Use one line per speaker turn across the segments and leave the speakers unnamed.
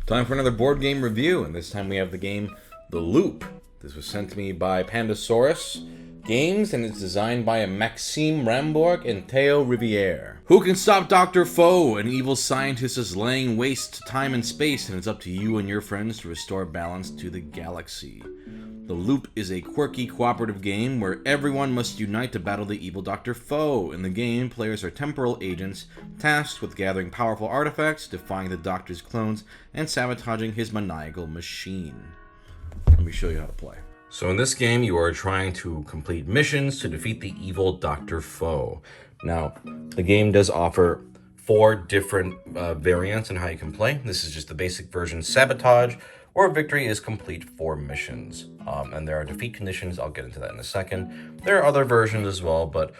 Time for another board game review, and this time we have the game The Loop. This was sent to me by Pandasaurus Games, and it's designed by Maxime Rambourg and Theo Riviere. Who can stop Dr. Faux? An evil scientist is laying waste to time and space, and it's up to you and your friends to restore balance to the galaxy. The Loop is a quirky cooperative game where everyone must unite to battle the evil Dr. Faux. In the game, players are temporal agents tasked with gathering powerful artifacts, defying the Doctor's clones, and sabotaging his maniacal machine. Let me show you how to play. So in this game, you are trying to complete missions to defeat the evil Dr. Faux. Now, the game does offer 4 different variants in how you can play. This is just the basic version, Sabotage, or Victory is complete 4 missions. And there are defeat conditions. I'll get into that in a second. There are other versions as well, but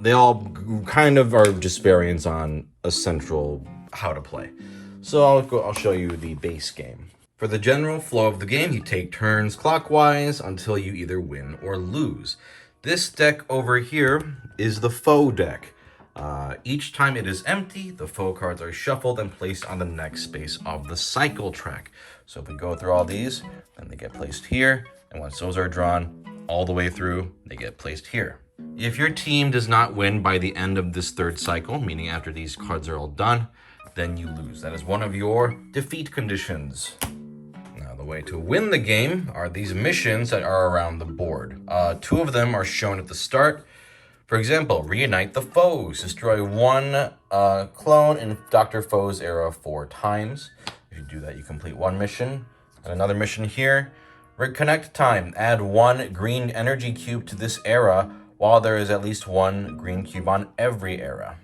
they all kind of are just variants on a central how to play. So I'll show you the base game. For the general flow of the game, you take turns clockwise until you either win or lose. This deck over here is the Faux deck. Each time it is empty, the Faux cards are shuffled and placed on the next space of the cycle track. So if we go through all these, then they get placed here, and once those are drawn all the way through, they get placed here. If your team does not win by the end of this 3rd cycle, meaning after these cards are all done, then you lose. That is one of your defeat conditions. Now, the way to win the game are these missions that are around the board. 2 of them are shown at the start. For example, reunite the foes. Destroy 1 clone in Dr. Faux's era 4 times. If you do that, you complete 1 mission. And another mission here, reconnect time. Add 1 green energy cube to this era while there is at least 1 green cube on every era.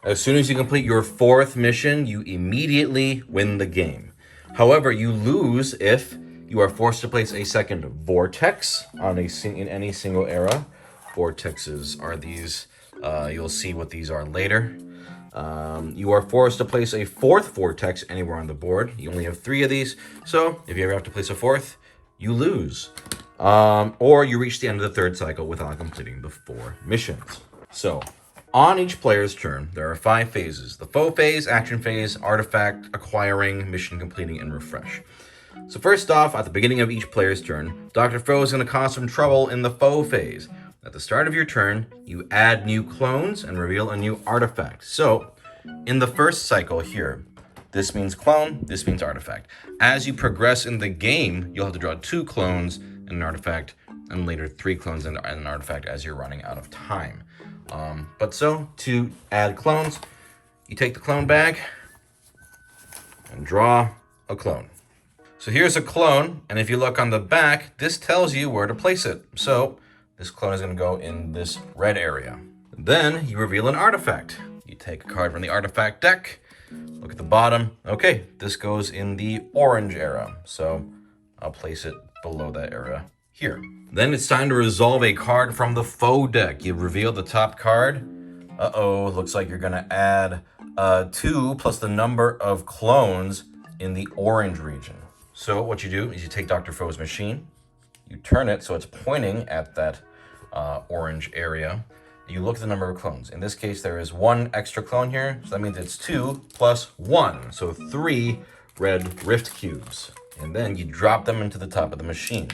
As soon as you complete your 4th mission, you immediately win the game. However, you lose if you are forced to place a second vortex on in any single era. Vortexes are these, you'll see what these are later. You are forced to place a 4th vortex anywhere on the board. You only have 3 of these, so if you ever have to place a 4th, you lose. Or you reach the end of the 3rd cycle without completing the 4 missions. So, on each player's turn, there are 5 phases. The Faux Phase, Action Phase, Artifact, Acquiring, Mission Completing, and Refresh. So first off, at the beginning of each player's turn, Dr. Faux is going to cause some trouble in the Faux Phase. At the start of your turn, you add new clones and reveal a new artifact. So, in the first cycle here, this means clone, this means artifact. As you progress in the game, you'll have to draw 2 clones and an artifact, and later 3 clones and an artifact as you're running out of time. So, to add clones, you take the clone bag and draw a clone. So here's a clone, and if you look on the back, this tells you where to place it. So, this clone is going to go in this red area. Then you reveal an artifact. You take a card from the artifact deck, look at the bottom. Okay, this goes in the orange era. So I'll place it below that era here. Then it's time to resolve a card from the Faux deck. You reveal the top card. Looks like you're going to add 2 plus the number of clones in the orange region. So what you do is you take Dr. Faux's machine, you turn it so it's pointing at that orange area. You look at the number of clones. In this case, there is 1 extra clone here, so that means it's 2 plus 1, so 3 red rift cubes. And then you drop them into the top of the machine.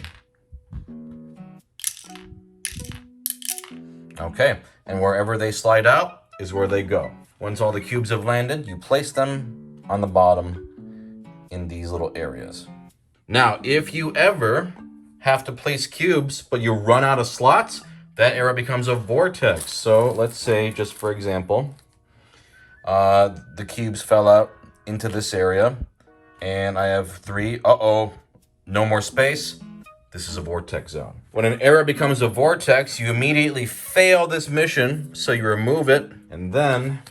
Okay, and wherever they slide out is where they go. Once all the cubes have landed, you place them on the bottom in these little areas. Now, if you ever have to place cubes, but you run out of slots, that era becomes a vortex. So let's say, just for example, the cubes fell out into this area, and I have 3. No more space. This is a vortex zone. When an era becomes a vortex, you immediately fail this mission, so you remove it, and then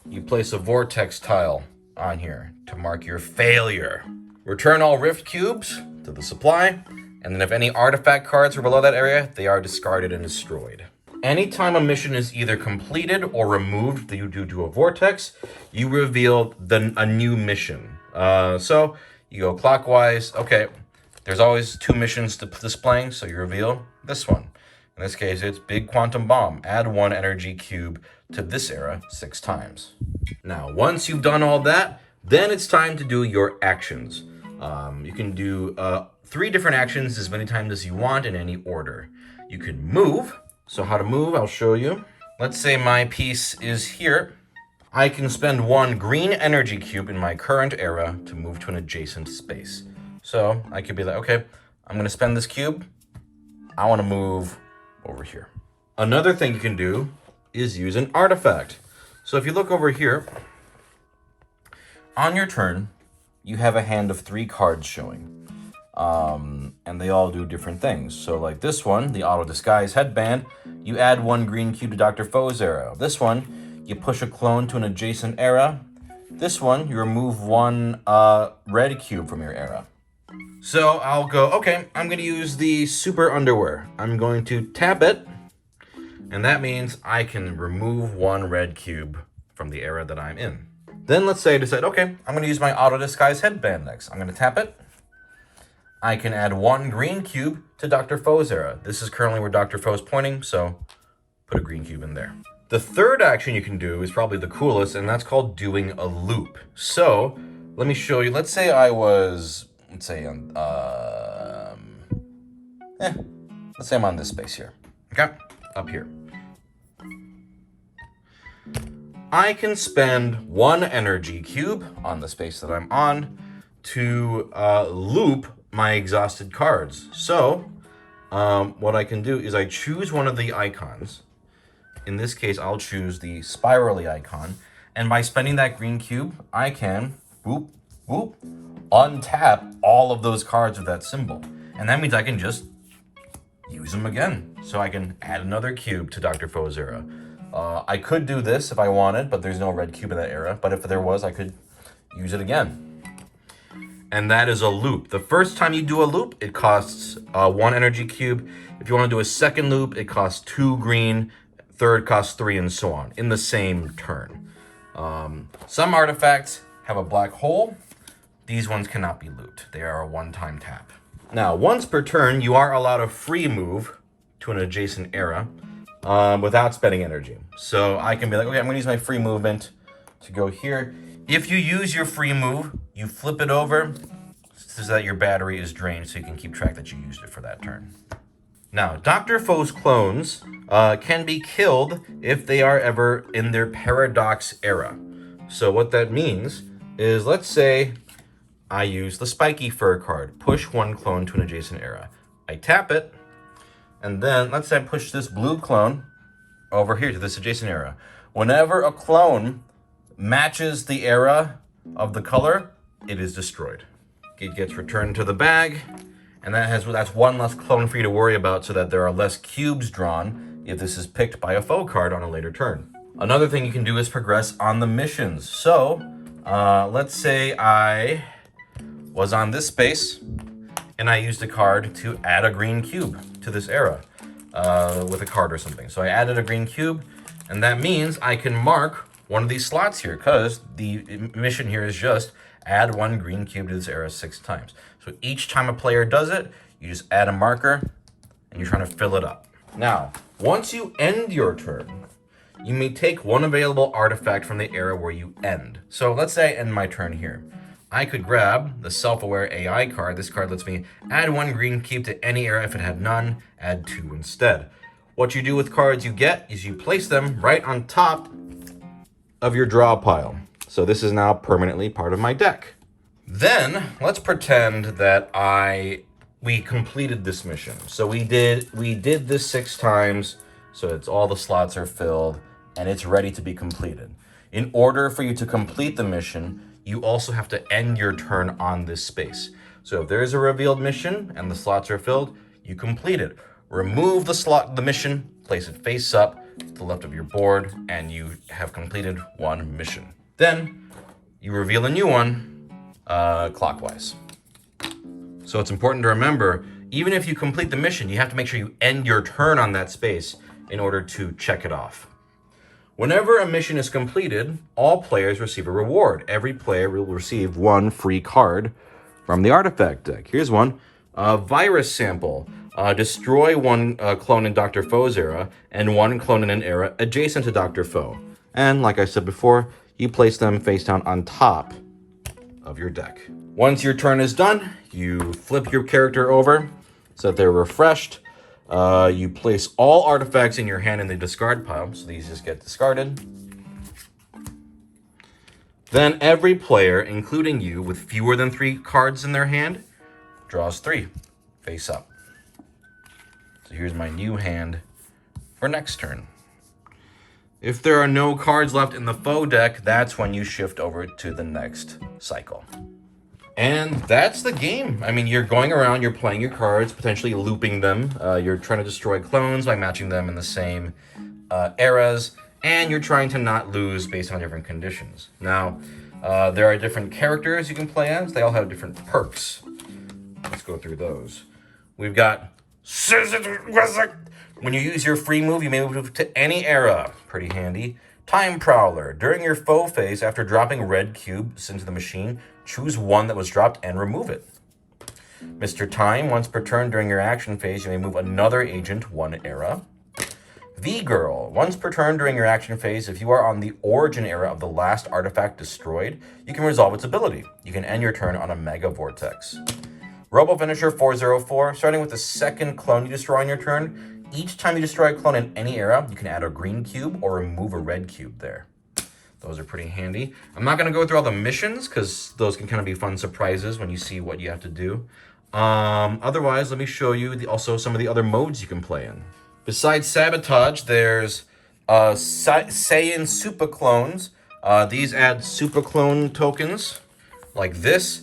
you place a vortex tile on here to mark your failure. Return all rift cubes to the supply, and then if any artifact cards are below that area, they are discarded and destroyed. Anytime a mission is either completed or removed due to a vortex, you reveal a new mission. So you go clockwise. Okay, there's always 2 missions displaying, so you reveal this one. In this case, it's Big Quantum Bomb. Add 1 energy cube to this era 6 times. Now, once you've done all that, then it's time to do your actions. You can do 3 different actions as many times as you want in any order. You can move. So how to move, I'll show you. Let's say my piece is here. I can spend 1 green energy cube in my current era to move to an adjacent space. So I could be like, okay, I'm gonna spend this cube. I wanna move over here. Another thing you can do is use an artifact. So if you look over here, on your turn, you have a hand of 3 cards showing. And they all do different things. So like this one, the Auto Disguise Headband, you add 1 green cube to Dr. Foe's era. This one, you push a clone to an adjacent era. This one, you remove 1 red cube from your era. So I'll go, okay, I'm gonna use the Super Underwear. I'm going to tap it, and that means I can remove 1 red cube from the era that I'm in. Then let's say I decide, okay, I'm gonna use my Auto Disguise Headband next. I'm gonna tap it. I can add 1 green cube to Dr. Foe's era. This is currently where Dr. Foe's pointing, so put a green cube in there. The third action you can do is probably the coolest, and that's called doing a loop. So let me show you. Let's say I was, let's say I'm on this space here. Okay, up here. I can spend 1 energy cube on the space that I'm on to loop my exhausted cards. So what I can do is I choose one of the icons. In this case, I'll choose the spirally icon. And by spending that green cube, I can, boop, boop, untap all of those cards with that symbol. And that means I can just use them again. So I can add another cube to Dr. Foe's era. I could do this if I wanted, but there's no red cube in that era. But if there was, I could use it again. And that is a loop. The first time you do a loop, it costs 1 energy cube. If you want to do a second loop, it costs 2 green. Third costs 3, and so on, in the same turn. Some artifacts have a black hole. These ones cannot be looped. They are a one-time tap. Now, once per turn, you are allowed a free move to an adjacent era without spending energy. So I can be like, okay, I'm gonna use my free movement to go here. If you use your free move, you flip it over so that your battery is drained so you can keep track that you used it for that turn. Now, Dr. Foe's clones can be killed if they are ever in their paradox era. So what that means is, let's say I use the spiky fur card, push 1 clone to an adjacent era. I tap it, and then let's say I push this blue clone over here to this adjacent era. Whenever a clone matches the era of the color, it is destroyed. It gets returned to the bag. And that's 1 less clone for you to worry about, so that there are less cubes drawn if this is picked by a foe card on a later turn. Another thing you can do is progress on the missions. So let's say I was on this space and I used a card to add a green cube to this era with a card or something. So I added a green cube, and that means I can mark one of these slots here, because the mission here is just add 1 green cube to this era 6 times. So each time a player does it, you just add a marker and you're trying to fill it up. Now, once you end your turn, you may take 1 available artifact from the era where you end. So let's say I end my turn here. I could grab the Self-Aware AI card. This card lets me add 1 green cube to any era. If it had none, add 2 instead. What you do with cards you get is you place them right on top of your draw pile. So this is now permanently part of my deck. Then let's pretend that we completed this mission. So we did this 6 times, so it's all the slots are filled and it's ready to be completed. In order for you to complete the mission, you also have to end your turn on this space. So if there is a revealed mission and the slots are filled, you complete it. Remove the mission, place it face up to the left of your board, and you have completed 1 mission. Then you reveal a new one clockwise. So it's important to remember, even if you complete the mission, you have to make sure you end your turn on that space in order to check it off. Whenever a mission is completed, all players receive a reward. Every player will receive 1 free card from the artifact deck. Here's one. Virus sample. Destroy 1 clone in Dr. Foe's era and 1 clone in an era adjacent to Dr. Foe. And like I said before, you place them face down on top of your deck. Once your turn is done, you flip your character over so that they're refreshed. You place all artifacts in your hand in the discard pile, so these just get discarded. Then every player, including you, with fewer than 3 cards in their hand, draws 3, face up. So here's my new hand for next turn. If there are no cards left in the faux deck, that's when you shift over to the next cycle. And that's the game. I mean, you're going around, you're playing your cards, potentially looping them. You're trying to destroy clones by matching them in the same eras, and you're trying to not lose based on different conditions. Now, there are different characters you can play as. They all have different perks. Let's go through those. We've got... When you use your free move, you may move to any era. Pretty handy. Time Prowler. During your faux phase, after dropping red cubes into the machine, choose one that was dropped and remove it. Mr. Time. Once per turn during your action phase, you may move another agent one era. V-Girl. Once per turn during your action phase, if you are on the origin era of the last artifact destroyed, you can resolve its ability. You can end your turn on a Mega Vortex. Robo Finisher 404. Starting with the second clone you destroy on your turn, each time you destroy a clone in any era, you can add a green cube or remove a red cube there. Those are pretty handy. I'm not going to go through all the missions because those can kind of be fun surprises when you see what you have to do. Otherwise, let me show you also some of the other modes you can play in. Besides Sabotage, there's Saiyan Super Clones. These add Super Clone tokens like this.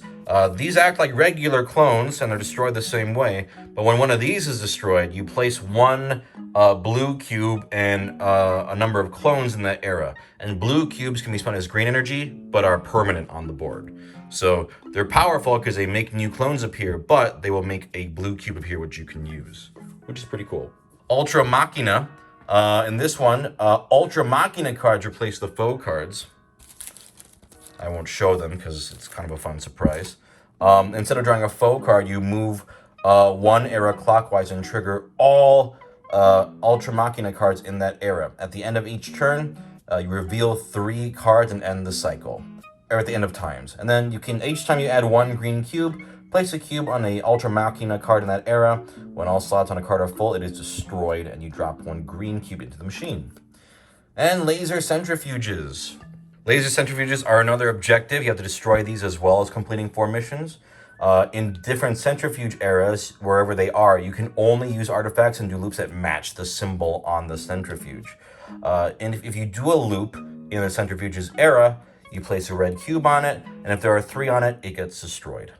These act like regular clones and they're destroyed the same way. But when one of these is destroyed, you place one blue cube and a number of clones in that era. And blue cubes can be spent as green energy, but are permanent on the board. So they're powerful because they make new clones appear, but they will make a blue cube appear which you can use, which is pretty cool. Ultra Machina. In this one, Ultra Machina cards replace the faux cards. I won't show them because it's kind of a fun surprise. Instead of drawing a faux card, you move one era clockwise and trigger all Ultra Machina cards in that era. At the end of each turn, you reveal 3 cards and end the cycle. Or at the end of times. And then you can, each time you add 1 green cube, place a cube on a Ultra Machina card in that era. When all slots on a card are full, it is destroyed and you drop 1 green cube into the machine. And Laser Centrifuges. Laser Centrifuges are another objective. You have to destroy these as well as completing 4 missions. In different centrifuge eras, wherever they are, you can only use artifacts and do loops that match the symbol on the centrifuge. And if you do a loop in the centrifuge's era, you place a red cube on it, and if there are 3 on it, it gets destroyed.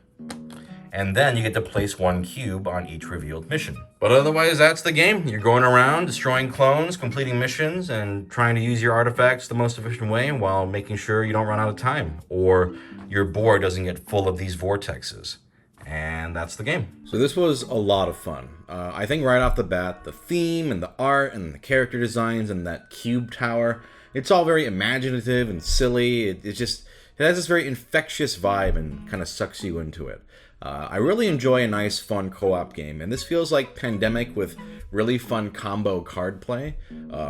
And then you get to place 1 cube on each revealed mission. But otherwise, that's the game. You're going around, destroying clones, completing missions, and trying to use your artifacts the most efficient way while making sure you don't run out of time, or your board doesn't get full of these vortexes. And that's the game. So this was a lot of fun. I think right off the bat, the theme and the art and the character designs and that cube tower, it's all very imaginative and silly. It has this very infectious vibe and kind of sucks you into it. I really enjoy a nice, fun co-op game, and this feels like Pandemic with really fun combo card play.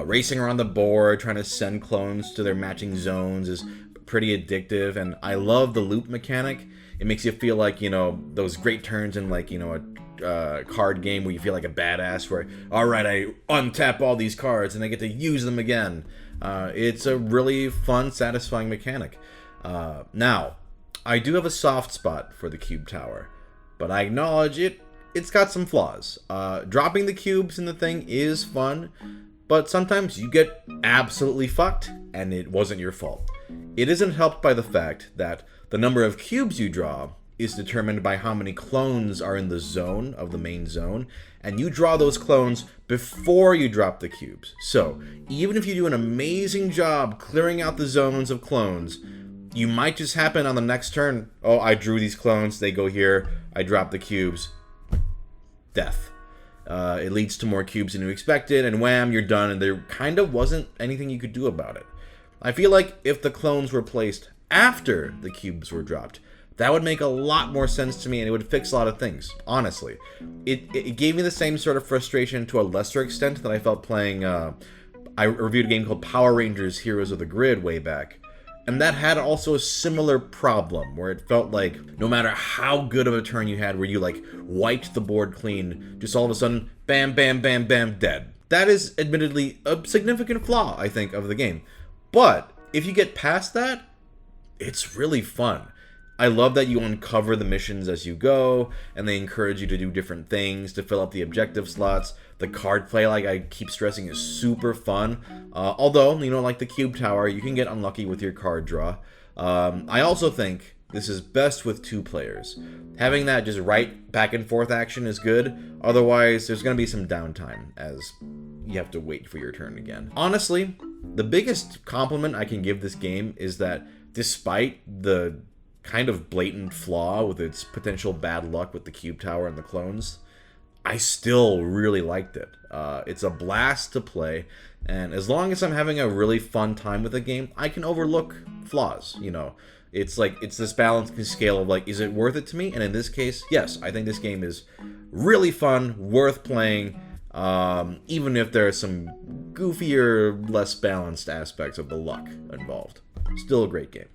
Racing around the board, trying to send clones to their matching zones is pretty addictive, and I love the loop mechanic. It makes you feel like, you know, those great turns in, like, you know, a card game where you feel like a badass where, all right, I untap all these cards and I get to use them again. It's a really fun, satisfying mechanic. Now, I do have a soft spot for the cube tower, but I acknowledge it's got some flaws. Dropping the cubes in the thing is fun, but sometimes you get absolutely fucked, and it wasn't your fault. It isn't helped by the fact that the number of cubes you draw is determined by how many clones are in the zone of the main zone, and you draw those clones before you drop the cubes. So, even if you do an amazing job clearing out the zones of clones, you might just happen on the next turn, oh, I drew these clones, they go here, I drop the cubes, death. It leads to more cubes than you expected, and wham, you're done, and there kind of wasn't anything you could do about it. I feel like if the clones were placed after the cubes were dropped, that would make a lot more sense to me, and it would fix a lot of things, honestly. It gave me the same sort of frustration to a lesser extent that I felt playing, I reviewed a game called Power Rangers Heroes of the Grid way back. And that had also a similar problem, where it felt like no matter how good of a turn you had, where you like wiped the board clean, just all of a sudden, bam, bam, bam, bam, dead. That is admittedly a significant flaw, I think, of the game. But if you get past that, it's really fun. I love that you uncover the missions as you go, and they encourage you to do different things to fill up the objective slots. The card play, like I keep stressing, is super fun. Although, you know, like the Cube Tower, you can get unlucky with your card draw. I also think this is best with 2 players. Having that just right back and forth action is good. Otherwise, there's going to be some downtime as you have to wait for your turn again. Honestly, the biggest compliment I can give this game is that despite the kind of blatant flaw with its potential bad luck with the Cube Tower and the clones, I still really liked it. It's a blast to play, and as long as I'm having a really fun time with the game, I can overlook flaws, you know. It's like, it's this balancing scale of like, is it worth it to me? And in this case, yes, I think this game is really fun, worth playing, even if there are some goofier, less balanced aspects of the luck involved. Still a great game.